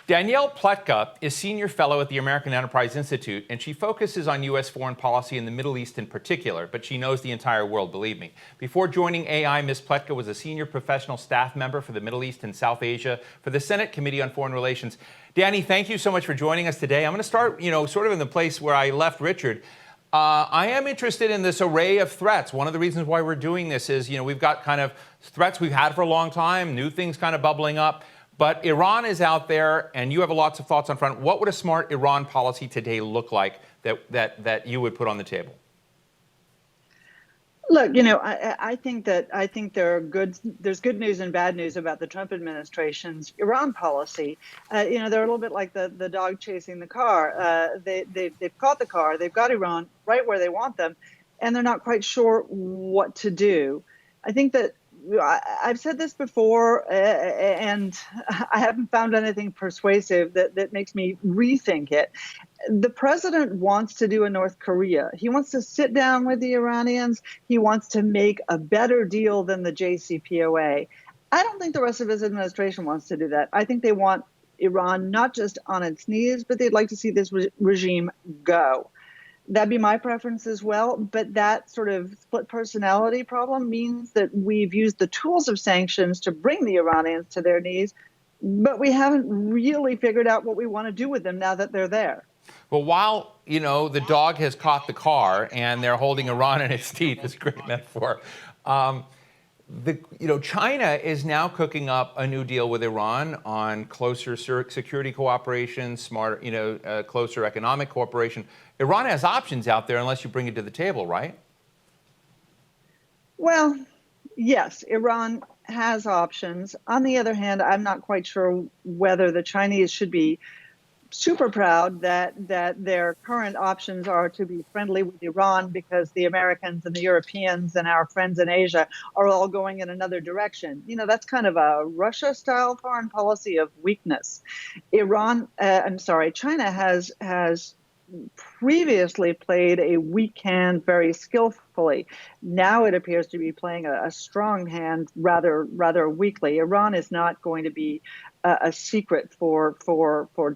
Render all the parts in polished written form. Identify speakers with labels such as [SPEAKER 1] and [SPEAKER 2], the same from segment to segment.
[SPEAKER 1] Danielle Pletka is senior fellow at the American Enterprise Institute, and she focuses on U.S. foreign policy in the Middle East in particular, but she knows the entire world, believe me. Before joining AI, Ms. Pletka was a senior professional staff member for the Middle East and South Asia for the Senate Committee on Foreign Relations. Danny, thank you so much for joining us today. I'm going to start, sort of in the place where I left Richard. I am interested in this array of threats. One of the reasons why we're doing this is, we've got kind of threats we've had for a long time, new things kind of bubbling up. But Iran is out there, and you have lots of thoughts on front. What would a smart Iran policy today look like that you would put on the table?
[SPEAKER 2] Look, I think there's good news and bad news about the Trump administration's Iran policy. They're a little bit like the dog chasing the car. They've caught the car, they've got Iran right where they want them, and they're not quite sure what to do. I think that I've said this before, and I haven't found anything persuasive that makes me rethink it. The president wants to do a North Korea. He wants to sit down with the Iranians. He wants to make a better deal than the JCPOA. I don't think the rest of his administration wants to do that. I think they want Iran not just on its knees, but they'd like to see this regime go. That'd be my preference as well. But that sort of split personality problem means that we've used the tools of sanctions to bring the Iranians to their knees, but we haven't really figured out what we want to do with them now that they're there.
[SPEAKER 1] Well, while, the dog has caught the car and they're holding Iran in its teeth, is a great metaphor. China is now cooking up a new deal with Iran on closer security cooperation, closer economic cooperation. Iran has options out there unless you bring it to the table, right?
[SPEAKER 2] Well, yes, Iran has options. On the other hand, I'm not quite sure whether the Chinese should be super proud that their current options are to be friendly with Iran because the Americans and the Europeans and our friends in Asia are all going in another direction. That's kind of a Russia-style foreign policy of weakness. China has previously played a weak hand very skillfully. Now it appears to be playing a strong hand rather weakly. Iran is not going to be a secret for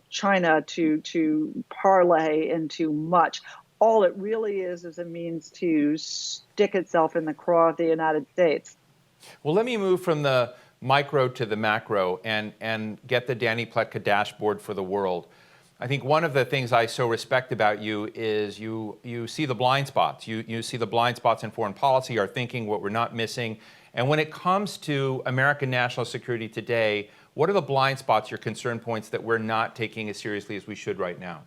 [SPEAKER 2] China to parlay into much. All it really is a means to stick itself in the craw of the United States.
[SPEAKER 1] Well, let me move from the micro to the macro and get the Danny Pletka dashboard for the world. I think one of the things I so respect about you is you see the blind spots. You see the blind spots in foreign policy, our thinking, what we're not missing. And when it comes to American national security today, what are the blind spots, your concern points that we're not taking as seriously as we should right now?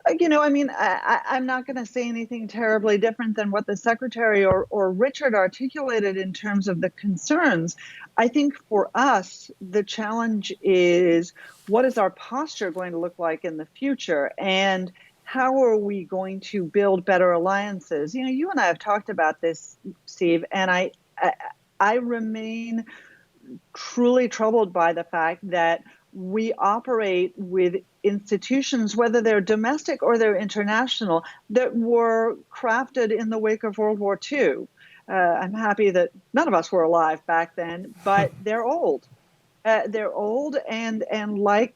[SPEAKER 2] I'm not going to say anything terribly different than what the Secretary or Richard articulated in terms of the concerns. I think for us, the challenge is what is our posture going to look like in the future? And how are we going to build better alliances? You and I have talked about this, Steve, and I remain truly troubled by the fact that we operate with institutions, whether they're domestic or they're international, that were crafted in the wake of World War II. I'm happy that none of us were alive back then, but they're old. They're old and like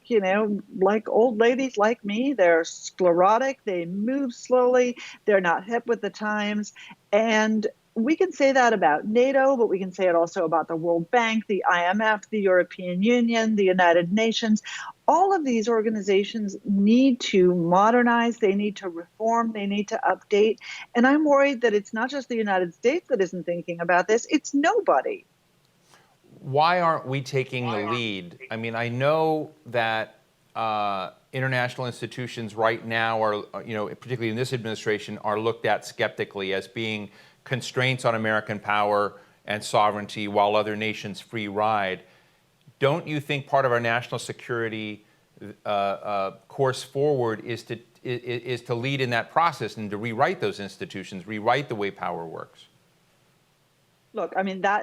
[SPEAKER 2] old ladies like me, they're sclerotic, they move slowly, they're not hip with the times. And we can say that about NATO, but we can say it also about the World Bank, the IMF, the European Union, the United Nations. All of these organizations need to modernize, they need to reform, they need to update. And I'm worried that it's not just the United States that isn't thinking about this, it's nobody.
[SPEAKER 1] Why aren't we taking the lead? I mean, I know that international institutions right now are, particularly in this administration, are looked at skeptically as being constraints on American power and sovereignty while other nations free ride. Don't you think part of our national security course forward is to lead in that process and to rewrite those institutions, rewrite the way power works?
[SPEAKER 2] Look,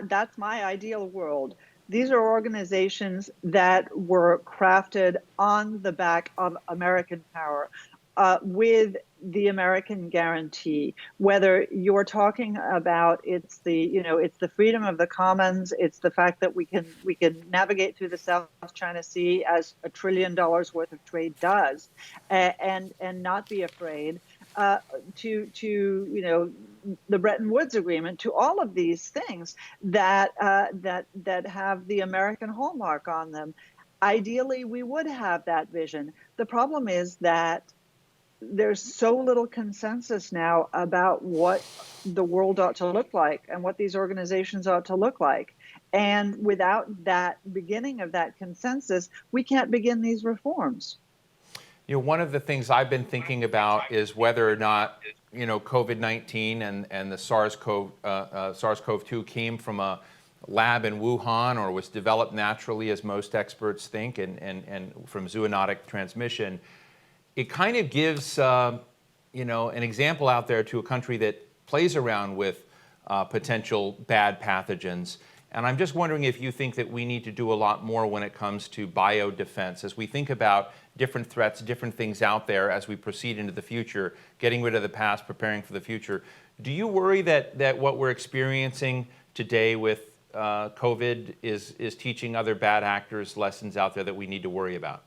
[SPEAKER 2] that's my ideal world. These are organizations that were crafted on the back of American power, with the American guarantee, whether you're talking about it's the freedom of the commons, it's the fact that we can navigate through the South China Sea as $1 trillion worth of trade does, and not be afraid, to the Bretton Woods Agreement, to all of these things that have the American hallmark on them. Ideally, we would have that vision. The problem is that there's so little consensus now about what the world ought to look like and what these organizations ought to look like. And without that beginning of that consensus, we can't begin these reforms.
[SPEAKER 1] One of the things I've been thinking about is whether or not, COVID-19 and the SARS-CoV-2 came from a lab in Wuhan or was developed naturally, as most experts think, and from zoonotic transmission. It kind of gives, an example out there to a country that plays around with potential bad pathogens. And I'm just wondering if you think that we need to do a lot more when it comes to biodefense, as we think about different threats, different things out there as we proceed into the future, getting rid of the past, preparing for the future. Do you worry that what we're experiencing today with COVID is teaching other bad actors lessons out there that we need to worry about?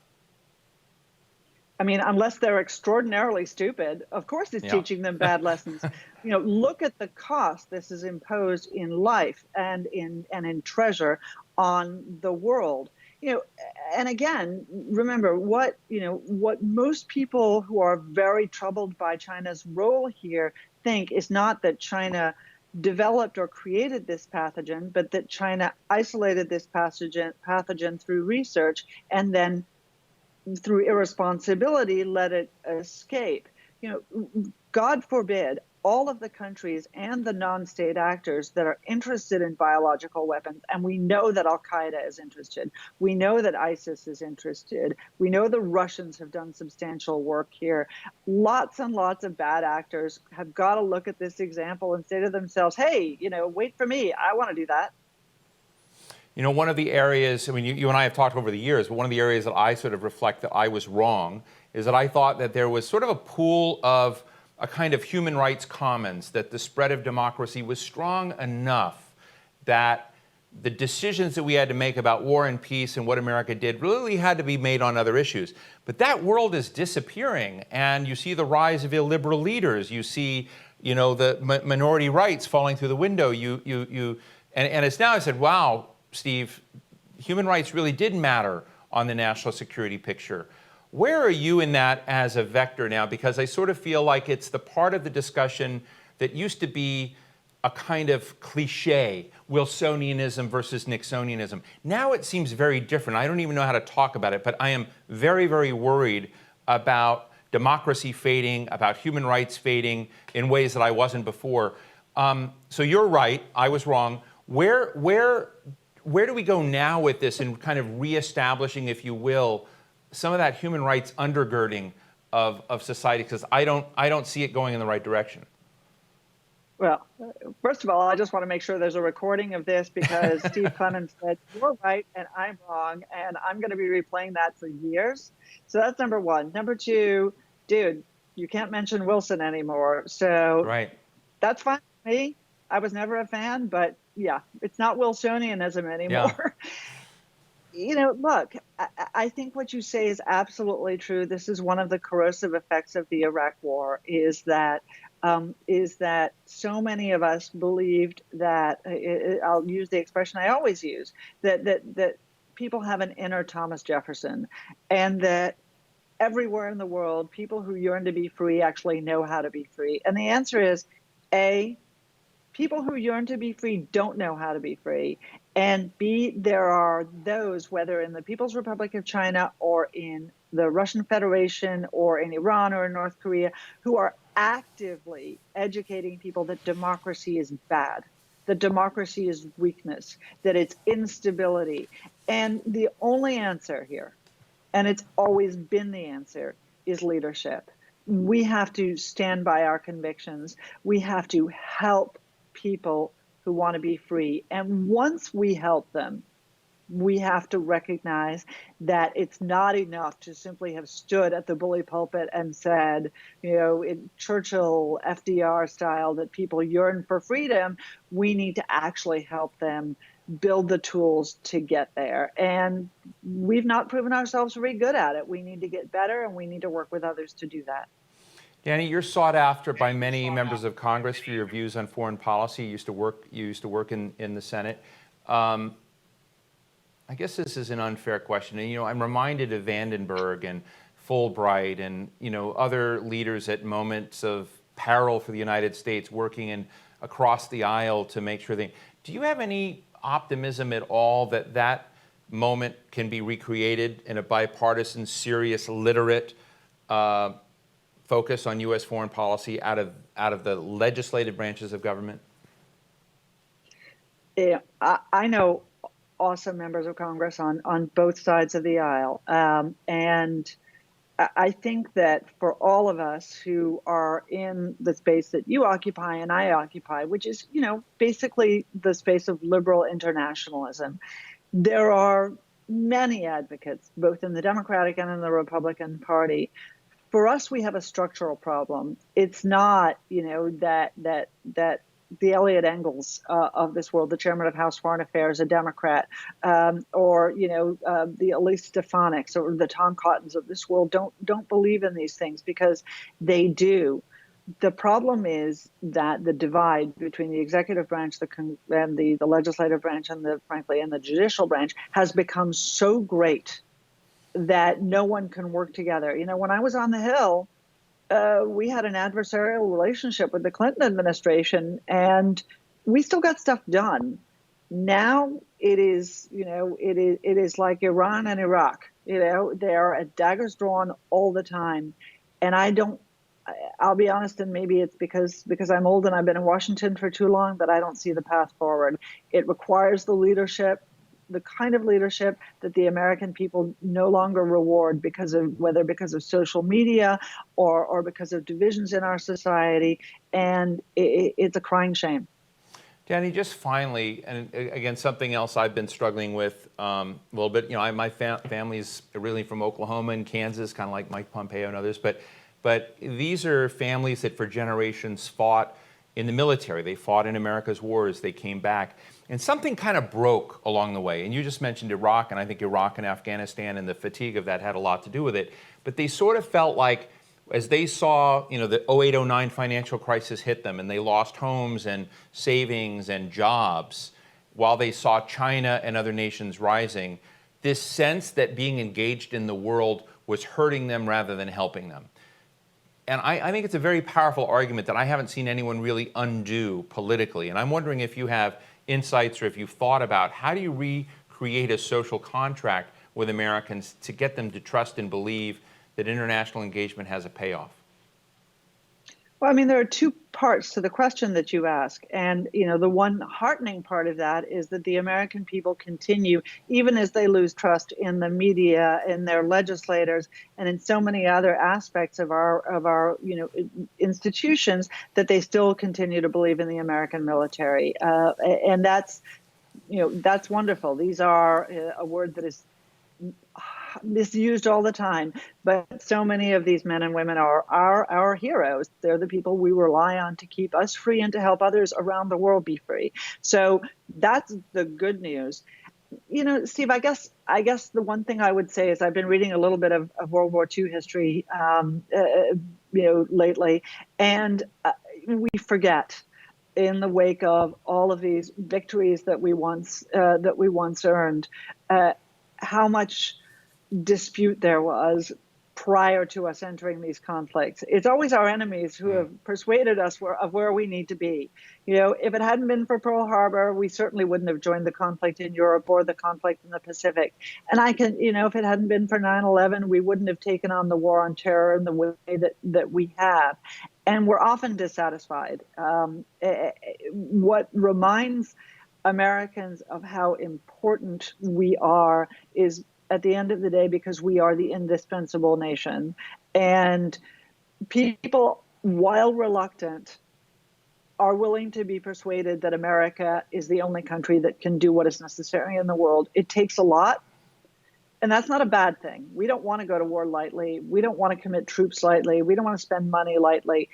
[SPEAKER 2] I mean, unless they're extraordinarily stupid, of course it's teaching them bad lessons. Look at the cost this has imposed in life and in treasure on the world. And again, remember what most people who are very troubled by China's role here think is not that China developed or created this pathogen, but that China isolated this pathogen through research and then through irresponsibility let it escape. God forbid all of the countries and the non-state actors that are interested in biological weapons, and we know that Al-Qaeda is interested, we know that ISIS is interested, we know the Russians have done substantial work here. Lots and lots of bad actors have got to look at this example and say to themselves, hey, wait for me, I want to do that.
[SPEAKER 1] One of the areas, I mean, you and I have talked over the years, but one of the areas that I sort of reflect that I was wrong is that I thought that there was sort of a pool of a kind of human rights commons, that the spread of democracy was strong enough that the decisions that we had to make about war and peace and what America did really had to be made on other issues. But that world is disappearing, and you see the rise of illiberal leaders. You see, the minority rights falling through the window. And it's now I said, wow, Steve, human rights really did matter on the national security picture. Where are you in that as a vector now? Because I sort of feel like it's the part of the discussion that used to be a kind of cliche, Wilsonianism versus Nixonianism. Now it seems very different. I don't even know how to talk about it, but I am very, very worried about democracy fading, about human rights fading in ways that I wasn't before. So you're right, I was wrong. Where do we go now with this in kind of reestablishing, if you will, some of that human rights undergirding of society? Because I don't see it going in the right direction.
[SPEAKER 2] Well, first of all, I just want to make sure there's a recording of this, because Steve Clemons said, you're right and I'm wrong, and I'm going to be replaying that for years. So that's number one. Number two, dude, you can't mention Wilson anymore. So that's fine with me. I was never a fan, but yeah, it's not Wilsonianism anymore. Yeah. Look, I think what you say is absolutely true. This is one of the corrosive effects of the Iraq War, is that so many of us believed that, I'll use the expression I always use, that people have an inner Thomas Jefferson, and that everywhere in the world, people who yearn to be free actually know how to be free. And the answer is, A, people who yearn to be free don't know how to be free. And B, there are those, whether in the People's Republic of China or in the Russian Federation or in Iran or in North Korea, who are actively educating people that democracy is bad, that democracy is weakness, that it's instability. And the only answer here, and it's always been the answer, is leadership. We have to stand by our convictions. We have to help people who want to be free. And once we help them, We have to recognize that it's not enough to simply have stood at the bully pulpit and said, in Churchill, FDR style, that people yearn for freedom. We need to actually help them build the tools to get there. And we've not proven ourselves very good at it. We need to get better, and we need to work with others to do that.
[SPEAKER 1] Danny, you're sought after by many members of Congress for your views on foreign policy. You used to work in the Senate. I guess this is an unfair question. And, I'm reminded of Vandenberg and Fulbright and, other leaders at moments of peril for the United States working across the aisle to make sure do you have any optimism at all that that moment can be recreated in a bipartisan, serious, literate focus on U.S. foreign policy out of the legislative branches of government?
[SPEAKER 2] Yeah, I know awesome members of Congress on both sides of the aisle. And I think that for all of us who are in the space that you occupy and I occupy, which is, basically the space of liberal internationalism, there are many advocates, both in the Democratic and in the Republican Party. For us, we have a structural problem. It's not, that the Elliot Engels of this world, the chairman of House Foreign Affairs, a Democrat, or the Elise Stefanik's or the Tom Cottons of this world don't believe in these things, because they do. The problem is that the divide between the executive branch and the legislative branch and the judicial branch has become so great that no one can work together. When I was on the Hill, we had an adversarial relationship with the Clinton administration, and we still got stuff done. Now it is like Iran and Iraq. They are at daggers drawn all the time, and I'll be honest, and maybe it's because I'm old and I've been in Washington for too long, but I don't see the path forward. It requires the leadership, the kind of leadership that the American people no longer reward because of social media or because of divisions in our society. And it's a crying shame.
[SPEAKER 1] Danny, just finally, and again, something else I've been struggling with a little bit. My family's originally from Oklahoma and Kansas, kind of like Mike Pompeo and others. But these are families that for generations fought in the military. They fought in America's wars. They came back. And something kind of broke along the way. And you just mentioned Iraq, and I think Iraq and Afghanistan and the fatigue of that had a lot to do with it. But they sort of felt like, as they saw, the 08-09 financial crisis hit them, and they lost homes and savings and jobs, while they saw China and other nations rising, this sense that being engaged in the world was hurting them rather than helping them. And I think it's a very powerful argument that I haven't seen anyone really undo politically. And I'm wondering if you have insights or if you've thought about how do you recreate a social contract with Americans to get them to trust and believe that international engagement has a payoff?
[SPEAKER 2] Well, there are two parts to the question that you ask. And, the one heartening part of that is that the American people continue, even as they lose trust in the media, in their legislators, and in so many other aspects of our institutions, that they still continue to believe in the American military. And that's wonderful. These are a word that is misused all the time, but so many of these men and women are our heroes. They're the people we rely on to keep us free and to help others around the world be free. So that's the good news. Steve, I guess the one thing I would say is I've been reading a little bit of World War II history, lately, and we forget, in the wake of all of these victories that we once earned, how much dispute there was prior to us entering these conflicts. It's always our enemies who have persuaded us of where we need to be. If it hadn't been for Pearl Harbor, we certainly wouldn't have joined the conflict in Europe or the conflict in the Pacific. And if it hadn't been for 9/11, we wouldn't have taken on the war on terror in the way that we have. And we're often dissatisfied. What reminds Americans of how important we are is, at the end of the day, because we are the indispensable nation. And people, while reluctant, are willing to be persuaded that America is the only country that can do what is necessary in the world. It takes a lot, and that's not a bad thing. We don't want to go to war lightly. We don't want to commit troops lightly. We don't want to spend money lightly.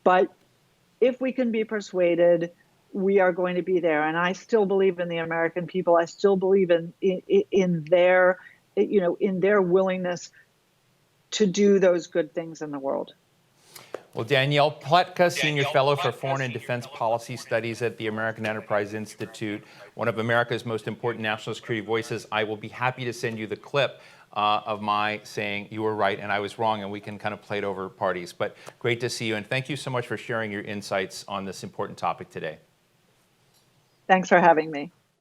[SPEAKER 2] But if we can be persuaded, we are going to be there. And I still believe in the American people. I still believe in their, in their willingness to do those good things in the world.
[SPEAKER 1] Well, Danielle Pletka, Senior Fellow for Foreign and Defense Policy Studies at the American Enterprise Institute, one of America's most important national security voices. I will be happy to send you the clip of my saying you were right and I was wrong, and we can kind of play it over parties. But great to see you, and thank you so much for sharing your insights on this important topic today.
[SPEAKER 2] Thanks for having me.